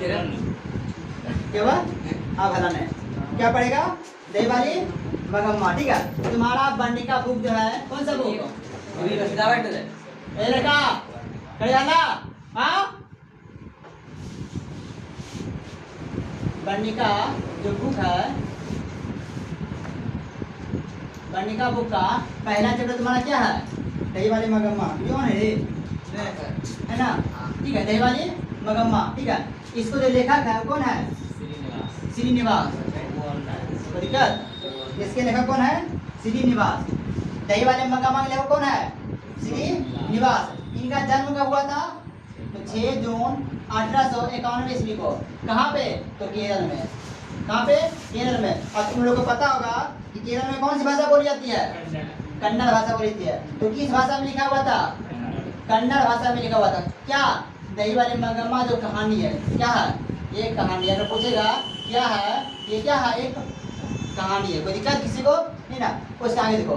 क्या हुआ? अब हलन है, क्या पड़ेगा? दही वाली मगम्मा। ठीक है, तुम्हारा बनने का बुक जो है कौन सा बुक? लड़का खड़े आना। हाँ, बनने का जो बुक है, बनने का बुक का पहला चैप्टर तुम्हारा क्या है? दही वाली मगम्मा। कौन है ना? ठीक है, दही वाली मगम्मा। ठीक है, इसको जो लेखक है कौन है? श्रीनिवास। इसके लेखक कौन है? श्रीनिवास। दही वाले मगम्मा के लेखक कौन है? श्रीनिवास। इनका जन्म कब हुआ था? तो 6 जून 1851 ईस्वी को। कहाँ पे? तो केरल में। कहाँ पे? केरल में। अब तुम लोग को पता होगा कि केरल में कौन सी भाषा बोली जाती है? कन्नड़ भाषा बोली जाती है। तो किस भाषा में लिखा हुआ था? कन्नड़ भाषा में लिखा हुआ था। क्या? दही वाले मगम्मा जो कहानी है, क्या है? ये कहानी अगर पूछेगा क्या है, ये क्या है? एक कहानी है। कोई दिक्कत किसी को नहीं ना? उसके आगे देखो,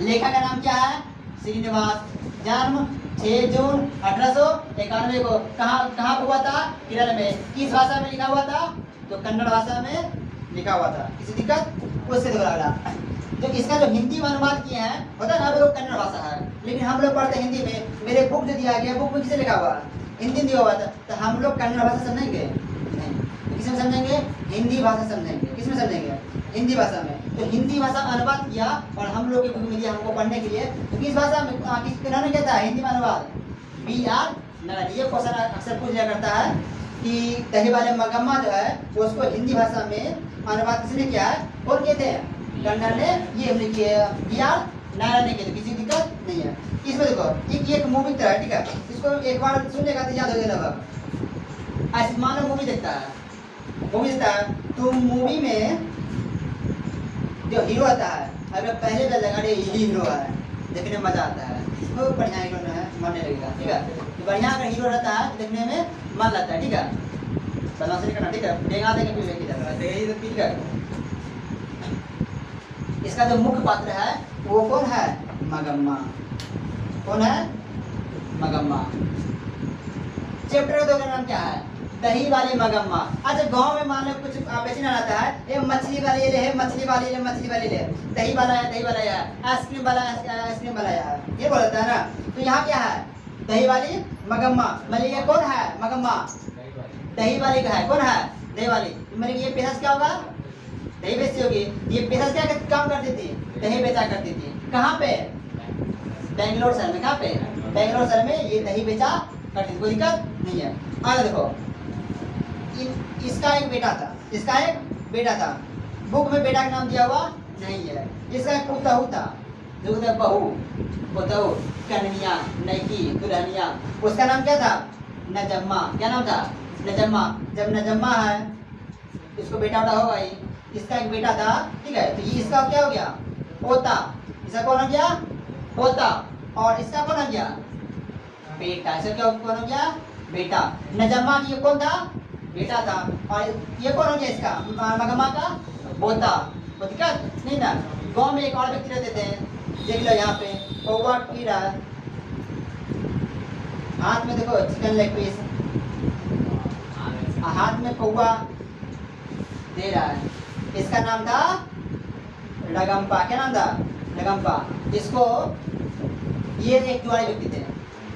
लेखक का नाम क्या है? श्रीनिवास। जन्म 6 जून 1891 को। कहाँ हुआ था? केरल में। किस भाषा में लिखा हुआ था? तो कन्नड़ भाषा में लिखा हुआ था। किसी दिक्कत? उससे देखो अगला, जो इसका जो हिंदी में अनुवाद किए हैं, होता है ना, हम लोग कन्नड़ भाषा है, लेकिन हम लोग पढ़ते हिंदी में। मेरे बुक जो दिया गया, बुक में किसे लिखा हुआ? हिंदी दिया हुआ था। तो हम लोग कन्नड़ भाषा समझेंगे नहीं? तो किसमें समझेंगे? हिंदी भाषा समझेंगे। किसमें समझेंगे? हिंदी भाषा में। तो हिंदी भाषा में अनुवाद किया और हम लोग की बुक में दिया हमको पढ़ने के लिए। तो किस भाषा में, किन्होंने किया था हिंदी में अनुवाद? BR नरहरि। ये क्वेश्चन अक्सर पूछ लिया करता है कि दही वाले मगम्मा जो है उसको हिंदी भाषा में अनुवाद किसने किया है? कौन किए थे? कन्नड़ ने। ये हमने किए, BR नरहरि ने किए। किसी दिक्कत नहीं है। इसमें देखो, एक मूवी तरह है। ठीक है, इसको एक बार सुन लेगा तो याद हो गया लगभग। ऐसे मान लो मूवी देखता है, तो मूवी में जो हीरो आता है, अगर पहले तो लगा यही हीरो है, देखने में मजा आता है, बहुत बढ़िया हीरो है, मन लगेगा। ठीक है, तो बढ़िया अगर हीरो रहता है तो देखने में मन लगता है। ठीक है, बदमाश नहीं करना। ठीक है, डेगा देंगे फिर। ठीक है, इसका जो मुख्य पात्र है वो कौन है? मगम्मा। कौन है? मगम्मा। चैप्टर 2 का नाम क्या है? दही वाली मगम्मा। अच्छा, गांव में मान लो कुछ बेचने आता है, ये मछली वाली ले, मछली वाली ले, मछली वाली ले, दही वाला है, दही वाला है, आइसक्रीम वाला है, आइसक्रीम वाला है, ये बोलता है ना। तो यहाँ क्या है? दही वाली मगम्मा। मतलब ये कौन है? मगम्मा। दही वाली का है। कौन है? दही वाली। मतलब ये पेशा क्या होगा? दही बेचती होगी। ये पेशा क्या काम करती थी? दही बेचा करती थी। कहाँ पे? बेंगलोर शहर में। कहाँ पे? बेंगलोर शहर में ये दही बेचा करती थी। कोई दिक्कत नहीं है। आगे देखो, इसका एक बेटा था। इसका एक बेटा था। बुक में बेटा का नाम दिया हुआ नहीं है। इसका एक पुतहू था, जो बहू, पुतहू, कन्हैया, नैकी, दुल्हनिया। उसका नाम क्या था? नजम्मा। क्या नाम था? नजम्मा। जब नजम्मा है, इसको बेटा उटा होगा ही। इसका एक बेटा था। ठीक है, तो ये इसका क्या हो गया? पोता। इसका कौन हो गया? पोता। और इसका कौन हो गया? बेटा। इसका क्या कौन हो गया? बेटा। नजम्मा की ये कौन था? बेटा था। और ये कौन हो गया? इसका मगम्मा का पोता। कोई दिक्कत नहीं ना? गांव में एक और व्यक्ति रहते थे, देख लो यहाँ पे कौवा पी रहा है, हाथ में देखो चिकन लेग पीस, हाथ में कौवा दे रहा है। इसका नाम था रगम्पा। क्या नाम था? रगम्पा। इसको, ये एक जुआरी व्यक्ति थे।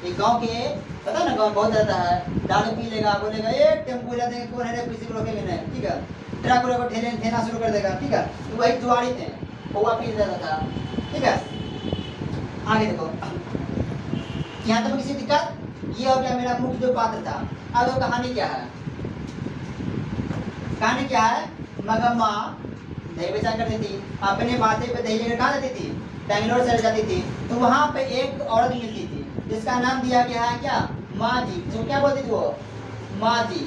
एक गांव के, पता ना, गांव बहुत रहता है, दारू पी लेगा, बोलेगा ये टेम्पो ले देंगे, कौन है, किसी को रोकेंगे नहीं। ठीक है, ट्रक को ठेना शुरू कर देगा। ठीक है, तो वही जुआरी थे, कौवा पी रहता था। ठीक है, आगे देखो, यहाँ तक किसी दिक्कत? ये हो गया मेरा मुख्य जो पात्र था। अब वो कहानी क्या है? कहानी क्या है? मगम्मा दही बेचा करती थी, अपने माथे पे दही लेकर कहाँ जाती थी? बेंगलोर चले जाती थी। तो वहाँ पे एक औरत मिलती थी जिसका नाम दिया गया है क्या? माँ जी। जो क्या बोलती थी वो? माँ जी।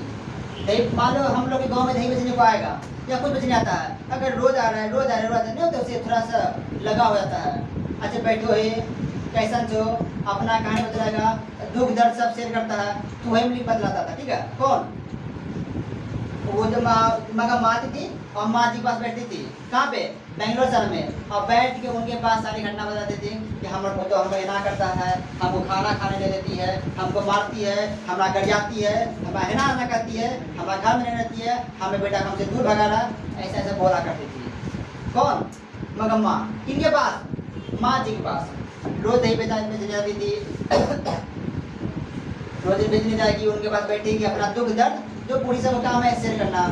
दही, मान लो हम लोग के गाँव में दही बेचने को आएगा या कुछ बेचने आता है, अगर रोज आ रहा है, रोज आ रहा है, नहीं तो उसे थोड़ा सा लगा हो जाता है। अच्छा बैठो है, कैसा जो अपना कहानी बतलाएगा, दुख दर्द सब शेयर करता है, तो वही मिली बतलाता था। ठीक है, कौन? वो जो मगम्मा आती थी और माँ जी के पास बैठती थी। कहाँ पे? बेंगलोर शहर में। और बैठ के उनके पास सारी घटना बताती थी कि हमारे तो हमको हिना करता है, हमको खाना खाने दे देती है, हमको मारती है, हमारा गरियाती है, हमारा हिना करती रहती है, हमारे घर में नहीं रहती है, हमें बेटा हमसे दूर भगा रहा है, ऐसा ऐसा बोला करती थी। कौन? मगम्मा। किनके पास? माँ जी के पास। रोज दही बेचने जाती थी, रोज दही बेचने जाएगी, उनके पास बैठेगी, अपना दुख दर्द, जो बूढ़ी सब काम है शेयर करना।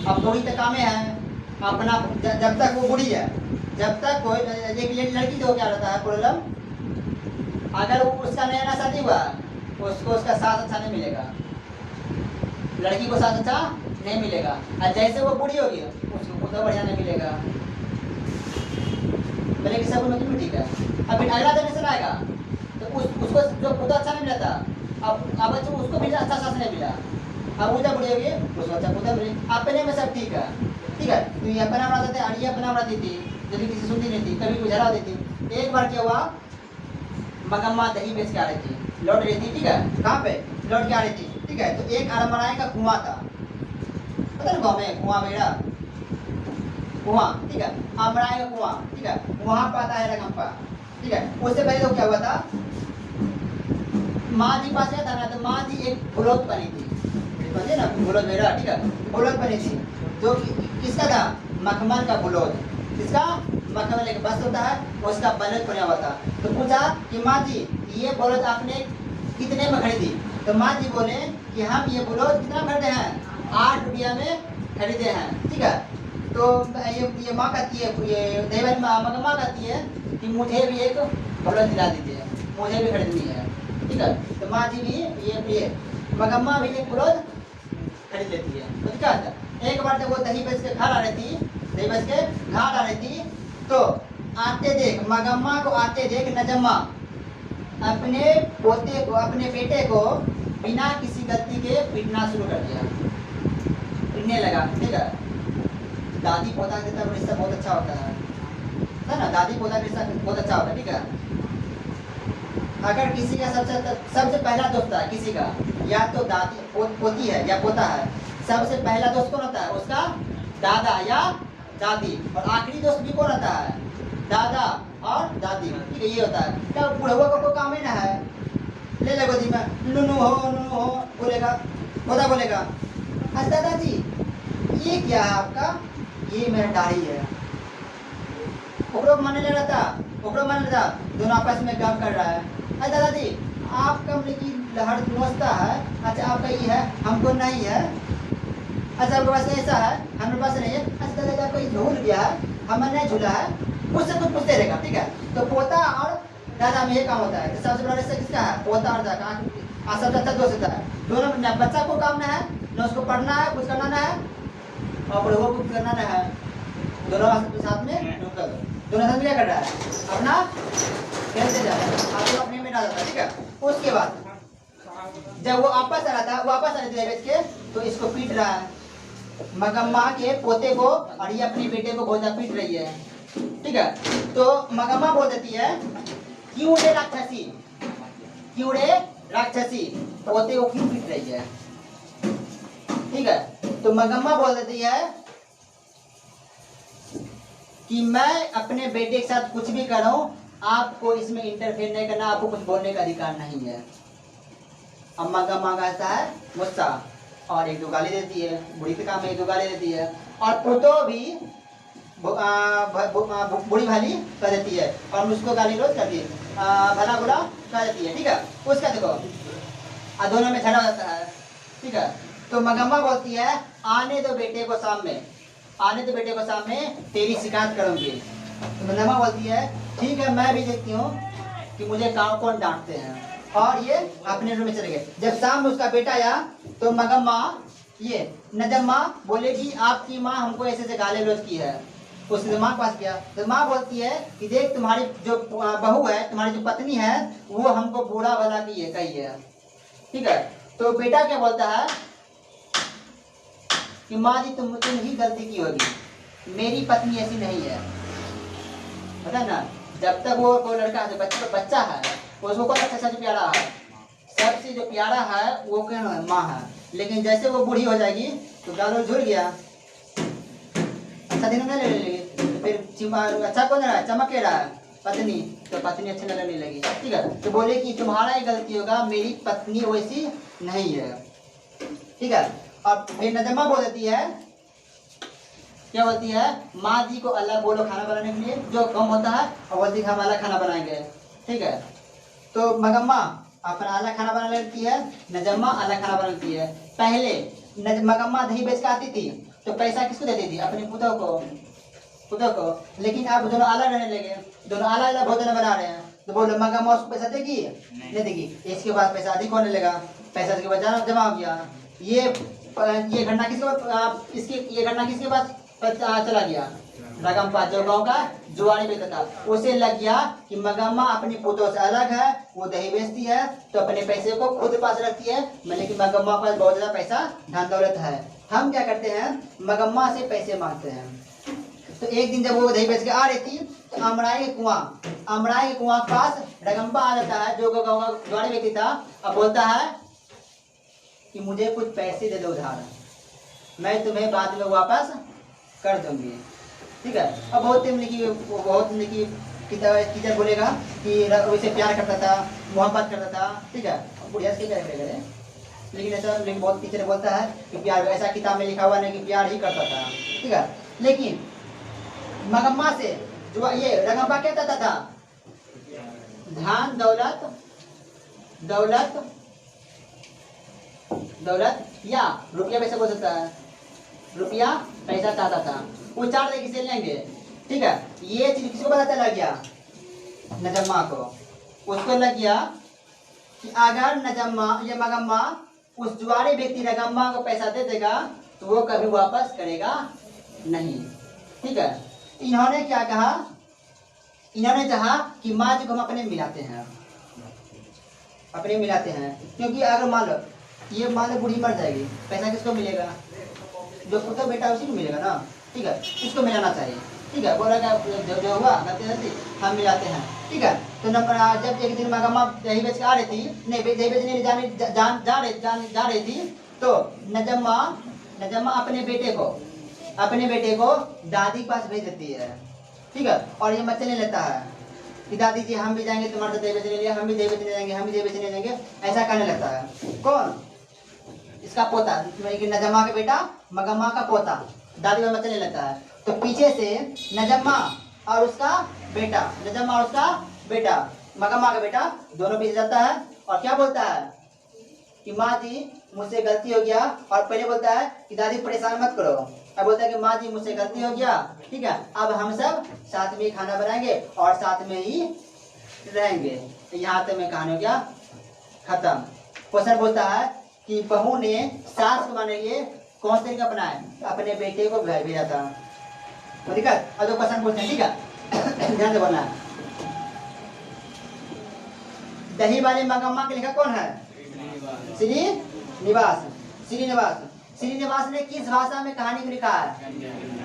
अब बूढ़ी का काम है अपना, जब तक वो बूढ़ी है, जब तक कोई एक लड़की तो क्या रहता है प्रॉब्लम, अगर उसका नया नया शादी हुआ उसको उसका साथ अच्छा नहीं मिलेगा, लड़की को साथ अच्छा नहीं मिलेगा, और जैसे वो बूढ़ी होगी उसको खुद बढ़िया नहीं मिलेगा, बोले कि सब मतलब ठीक है। अब फिर अगला जनरेशन आएगा तो उसको जो खुद अच्छा नहीं मिला था, अब उसको भी अच्छा साथ नहीं मिला, अब वो जब बूढ़ी होगी उसको अच्छा खुद मिले। अपने में सब ठीक है, ठीक है। तो ये अपना बनाते थे और ये अपना बनाती थी, जल्दी किसी सुनती नहीं थी, कभी गुजरा होती थी। एक बार क्या हुआ, मगम्मा दही बेच के आ रही थी, लौट रही थी, ठीक है, कहाँ पे लौट के आ रही थी, ठीक है। तो एक आलमराई का कुआं था, पता ना गाँव में कुआं मेरा कुआं, ठीक है, आमराई का कुआं, ठीक है, वहाँ पर आता है रकम्पा, ठीक है। उससे पहले तो क्या हुआ था, माँ जी पास गया था ना, तो माँ जी एक बुलोत बनी थी, समझे ना, बुलोत मेरा, ठीक है, बुलोत बनी थी, जो किसका था, मखमल का बुलोत, किसका, मखमल एक बस होता है उसका बनत बना हुआ था। तो पूछा कि माँ जी ये बुलोत आपने कितने में खरीदी, तो माँ जी बोले कि हम ये बुलोत कितना खरीदे हैं, 8 रुपया में खरीदे हैं, ठीक है। तो ये माँ कहती है, ये देवन मगम्मा कहती है कि मुझे भी एक बुलोत दिला दीजिए, मुझे भी खरीदनी है, ठीक है। तो माँ जी भी ये मगम्मा भी एक बुलोत खरीद लेती है। तो क्या था, एक बार जब वो दही बेच के घर आ रही थी, दही बेच के घर आ रही थी, तो आते देख, मगम्मा को आते देख नजम्मा अपने पोते को, अपने बेटे को बिना किसी गलती के पीटना शुरू कर दिया, पीटने लगा, ठीक है। दादी पोता का रिश्ता बहुत अच्छा होता है ना, दादी पोता का रिश्ता बहुत अच्छा होता है, ठीक है। अगर किसी का सबसे पहला दोस्त है किसी का, या तो दादी पोती है या पोता है, सबसे पहला दोस्त कौन होता है उसका, दादा या दादी, और आखिरी दोस्त भी कौन होता है, दादा और दादी, ठीक है, ये होता है। क्या बुढ़वा को कोई काम ही ना है, ले ले गोदी में, नुनू हो बोलेगा, पोता बोलेगा, अच्छा दादाजी ये क्या है आपका, ये मेरा दाढ़ी है, ओकरो माने ले रहा था, ओकरो माने ले रहा, दोनों आपस में काम कर रहा है। अरे दादाजी आपका की लहर नोचता है, अच्छा आपका ये है हमको नहीं है, अच्छा आपके पास ऐसा है हमारे पास नहीं है, अच्छा दादाजी आपका ये झूल गया है हमें नहीं झूला है, मुझसे कुछ पूछते रहेगा, ठीक है। तो पोता और दादा में ये काम होता है। तो सबसे बड़ा रिश्ता किसका है, पोता और दादा का, सबसे अच्छा दोस्त होता है। दोनों न बच्चा को काम ना है, न उसको पढ़ना है, कुछ करना ना है, और बड़ों को कुछ करना ना है, दोनों साथ में दोनों साथ में क्या कर रहा है, अपना खेलते जा रहा है, आपको अपने में डाल देता है, ठीक है। उसके बाद जब वो वापस आ रहा था, वापस आ रहे थे के, तो इसको पीट रहा है, मगम्मा के पोते को, और ये अपने बेटे को बहुत पीट रही है, ठीक है। तो मगम्मा बोल देती है क्यों रे राक्षसी, क्यों रे राक्षसी, पोते को क्यों पीट रही है, ठीक है। तो मगम्मा बोल देती है कि मैं अपने बेटे के साथ कुछ भी करूं, आपको इसमें इंटरफेयर नहीं करना, आपको कुछ बोलने का अधिकार नहीं है। अब मगम्मा कहता है गुस्सा, और एक दो गाली देती है, बुढ़ी के काम में एक दो गाली देती है, और पुतो भी बुढ़ी भाली कर देती है, और उसको गाली रोज करती है, भला बुरा कर देती है, ठीक है। उसका देखो दोनों में झगड़ा हो जाता है, ठीक है। तो मगम्मा बोलती है आने दो बेटे को सामने, आने दो बेटे को सामने, तेरी शिकायत करूंगी। तो मगम्मा बोलती है ठीक है, मैं भी देखती हूँ कि मुझे कौन डांटते हैं, और ये अपने रूम में चले गए। जब शाम में उसका बेटा आया तो मगम्मा ये नजम्मा बोले कि आपकी माँ हमको ऐसे ऐसे गाली गलौज की है। उसके माँ के पास गया तो माँ बोलती है कि देख तुम्हारी जो बहू है, तुम्हारी जो पत्नी है, वो हमको बुरा भला की है, कही है, ठीक है। तो बेटा क्या बोलता है कि माँ जी तुम ही गलती की होगी, मेरी पत्नी ऐसी नहीं है, पता ना। जब तक वो कोई लड़का है, बच्चा है, उसको कौन सबसे प्यारा है, सबसे जो प्यारा है वो क्या है, माँ है। लेकिन जैसे वो बूढ़ी हो जाएगी तो गालों झुल गया, अच्छा दिन नहीं ले लेगी, तो फिर अच्छा कौन रहा है, चमक रहा है पत्नी, तो पत्नी अच्छी लगने लगी, ठीक है। तो बोले कि तुम्हारा ही गलती होगा, मेरी पत्नी वैसी नहीं है, ठीक है। और फिर नजम्मा बोल देती है, क्या बोलती है, माँ जी को अलग बोलो खाना बनाने के लिए जो कम होता है, और बोलती है हम अलग खाना बनाएंगे। ठीक है, तो मगम्मा अपना अलग खाना बना लेती है, नजम्मा अलग खाना बना लेती है। पहले मगम्मा दही बेच के आती थी तो पैसा किसको देती थी, अपने पुतों को। लेकिन अब दोनों अलग रहने लगे, दोनों अलग अलग भोजन बना रहे हैं, तो बोलो मगम्मा उसको पैसा देगी, नहीं देगी। इसके बाद पैसा अधिक होने लगा, पैसा इसके बाद जमा हो गया। ये घटना ये घटना किसके पास चला गया, रगम्पा जो गाँव का जुआरी बेचता था, उसे लग गया कि मगम्मा अपनी पुतों से अलग है, वो दही बेचती है तो अपने पैसे को खुद पास रखती है, मतलब कि मगम्मा के पास बहुत ज्यादा पैसा धन दौलत है। हम क्या करते हैं, मगम्मा से पैसे मांगते हैं। तो एक दिन जब वो दही बेच के आ रही थी तो अमराई के कुआं के पास रगम्पा आ जाता है जो गाँव का जुआरी व्यक्ति था। अब बोलता है कि मुझे कुछ पैसे दे दो उधार, मैं तुम्हें बाद में वापस कर दूंगी। ठीक है, अब बहुत टीचर बोलेगा कि उसे प्यार करता था, मोहब्बत करता था। ठीक है, बुढ़िया से प्यार करेगा, लेकिन बहुत टीचर बोलता है कि प्यार, ऐसा किताब में लिखा हुआ नहीं कि प्यार ही करता था। ठीक है, लेकिन मगम्मा से जो ये रगम्पा क्या चाहता था, धन दौलत या रुपया पैसा बोल सकता है, रुपया पैसा चाहता था। वो 4 तरीके से लेंगे। ठीक है, ये चीज किसको पता चला गया, नजम्मा को। उसको लग गया कि अगर मगम्मा उस जुआरी व्यक्ति रगम्मा को पैसा दे देगा तो वो कभी वापस करेगा नहीं। ठीक है, इन्होंने क्या कहा, इन्होंने चाहा कि माँ जी को हम अपने मिलाते हैं, क्योंकि अगर मान लो बूढ़ी मर जाएगी, पैसा किसको मिलेगा, जो पुत्र बेटा उसी को मिलेगा ना। ठीक है, इसको मिलाना चाहिए। ठीक है, बोला जो हुआ गलती हम मिलाते हैं। ठीक है, तो जब एक दिन मगम्मा दही बेच के आ रही थी, नहीं दही बेचने जा रही थी, तो नजम्मा अपने बेटे को दादी के पास भेज देती है। ठीक है, और ये मत चलने लेता है कि दादी जी हम भी जाएंगे तुम्हारे साथ दही बेचने लिए, हम भी दही बेचने जाएंगे, ऐसा कहने लगता है। कौन, इसका पोता, नजम्मा का बेटा, मगम्मा का पोता दादी में चलने लगता है। तो पीछे से नजम्मा और उसका बेटा मगम्मा का बेटा दोनों पीछे जाता है और क्या बोलता है कि माँ जी मुझसे गलती हो गया, और पहले बोलता है कि दादी परेशान मत करो, अब बोलता है कि माँ जी मुझसे गलती हो गया। ठीक है, अब हम सब साथ में ही खाना बनाएंगे और साथ में ही रहेंगे। तो यहाँ तक में कहानी हो गया खत्म। क्वेश्चन बोलता है कि बहू ने सास को मारने के लिए कौन सा तरीका अपनाया, अपने बेटे को भेजा था। तो दिक्कत, अब जो क्वेश्चन पूछते हैं, ठीक है ध्यान से बोलना है। दही वाले मगम्मा के लिखा कौन है, श्रीनिवास ने किस भाषा में कहानी को लिखा है,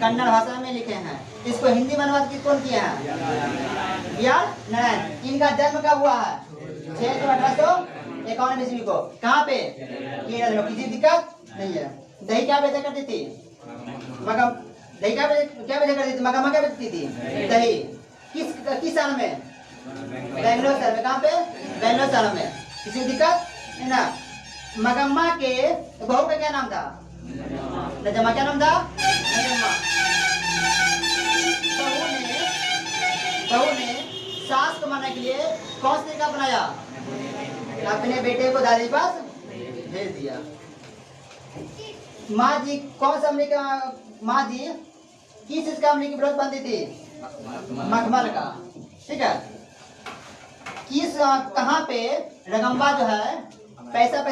कन्नड़ भाषा में लिखे हैं। इसको हिंदी में अनुवाद कौन किए हैं, बिहार नारायण। इनका जन्म कब हुआ है, 1851 ईस्वी को। कहाँ पे, किसी दिक्कत नहीं है। दही क्या बेचा करती थी, मगम्मा क्या बेचती थी, दही। किस साल में, बेंगलोर साल में। कहाँ पे, बेंगलोर साल में। किसी को दिक्कत है ना। मगम्मा के बहू का क्या नाम था, नजम्मा। क्या नाम था, नजम्मा। बहू ने सास को मारने के लिए कौन सा तरीका अपनाया, अपने बेटे को दादी पास भेज दिया। माँ जी कौन सा माँ जी किस चीज का हमने की व्रत बांधी थी, मखमल का। ठीक है, कहाँ पे रगम्बा जो है पैसा